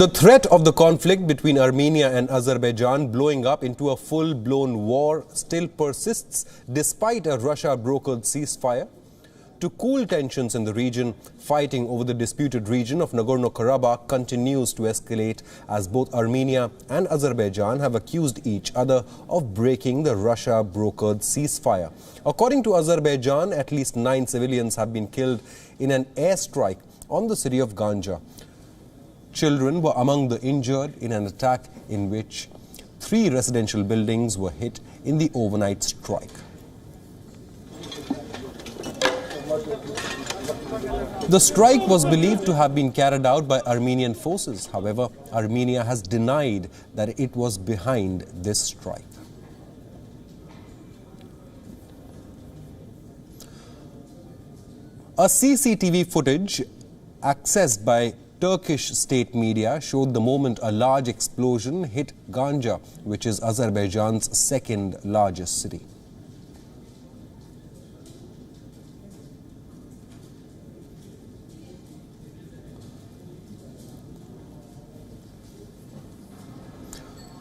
The threat of the conflict between Armenia and Azerbaijan blowing up into a full-blown war still persists despite a Russia-brokered ceasefire. To cool tensions in the region, fighting over the disputed region of Nagorno-Karabakh continues to escalate as both Armenia and Azerbaijan have accused each other of breaking the Russia-brokered ceasefire. According to Azerbaijan, at least 9 civilians have been killed in an airstrike on the city of Ganja. Children were among the injured in an attack in which 3 residential buildings were hit in the overnight strike. The strike was believed to have been carried out by Armenian forces. However, Armenia has denied that it was behind this strike. A CCTV footage accessed by Turkish state media showed the moment a large explosion hit Ganja, which is Azerbaijan's second largest city.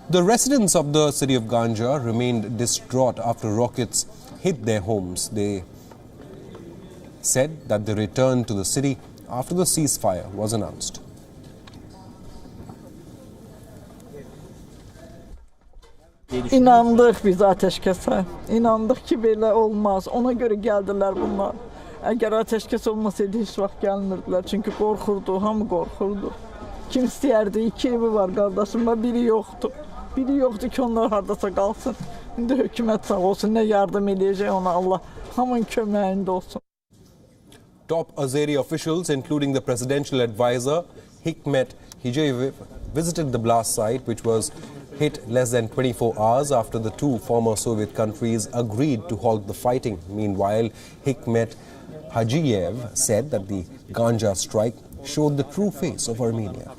The residents of the city of Ganja remained distraught after rockets hit their homes. They said that they returned to the city after the ceasefire was announced. İnandık biz ateşkese. İnandık ki böyle olmaz. Ona göre geldiler bunlar. Eğer ateşkes olmasaydı hiç vaxt gelmirdiler. Çünkü korkurdu, hamı korkurdu. Kim istəyərdi? 2 evi var qardaşım, biri yoxdur. Biri yoxdur ki onlar hardasa qalsın. İndi hökumət sağ olsun, nə yardım edəcək ona Allah. Hamının köməyində olsun. Top Azeri officials, including the presidential advisor Hikmet Hijayev, visited the blast site, which was hit less than 24 hours after the 2 former Soviet countries agreed to halt the fighting. Meanwhile, Hikmet Hijayev said that the Ganja strike showed the true face of Armenia.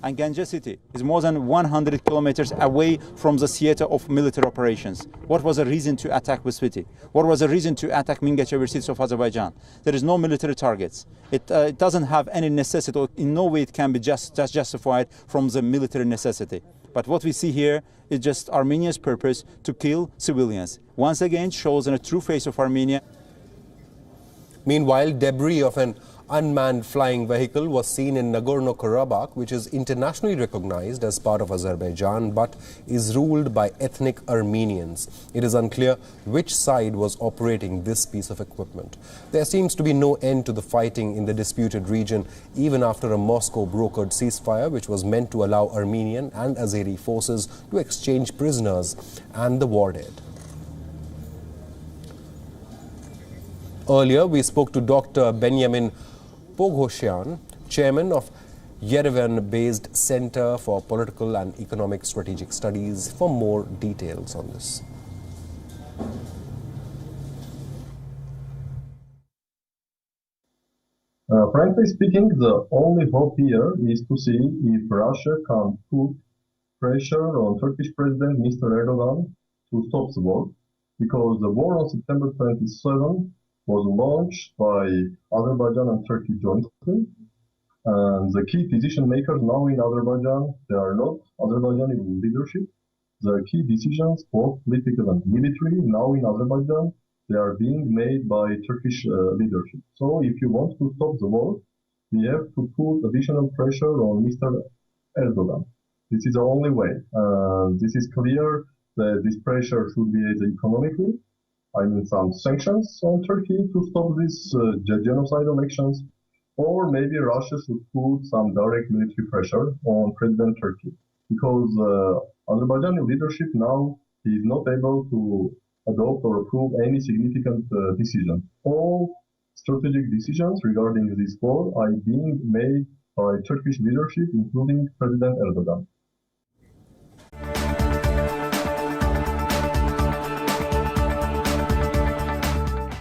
And Ganja city is more than 100 kilometers away from the theater of military operations. What was the reason to attack this city? What was the reason to attack Mingachever cities of Azerbaijan? There is no military targets. It doesn't have any necessity, or in no way it can be just justified from the military necessity. But what we see here is just Armenia's purpose to kill civilians. Once again, shows the true face of Armenia. Meanwhile, debris of an unmanned flying vehicle was seen in Nagorno-Karabakh, which is internationally recognized as part of Azerbaijan but is ruled by ethnic Armenians. It is unclear which side was operating this piece of equipment. There seems to be no end to the fighting in the disputed region, even after a Moscow-brokered ceasefire which was meant to allow Armenian and Azeri forces to exchange prisoners and the war dead. Earlier, we spoke to Dr. Benjamin Poghosyan, chairman of Yerevan-based Center for Political and Economic Strategic Studies, for more details on this. Frankly speaking, the only hope here is to see if Russia can put pressure on Turkish President Mr. Erdogan to stop the war, because the war on September 27 was launched by Azerbaijan and Turkey jointly. And the key decision makers now in Azerbaijan, they are not Azerbaijani leadership. The key decisions, both political and military, now in Azerbaijan, they are being made by Turkish leadership. So if you want to stop the war, we have to put additional pressure on Mr. Erdogan. This is the only way. This is clear that this pressure should be economically. I mean, some sanctions on Turkey to stop these genocidal actions, or maybe Russia should put some direct military pressure on President Turkey, because Azerbaijani leadership now is not able to adopt or approve any significant decision. All strategic decisions regarding this war are being made by Turkish leadership, including President Erdogan.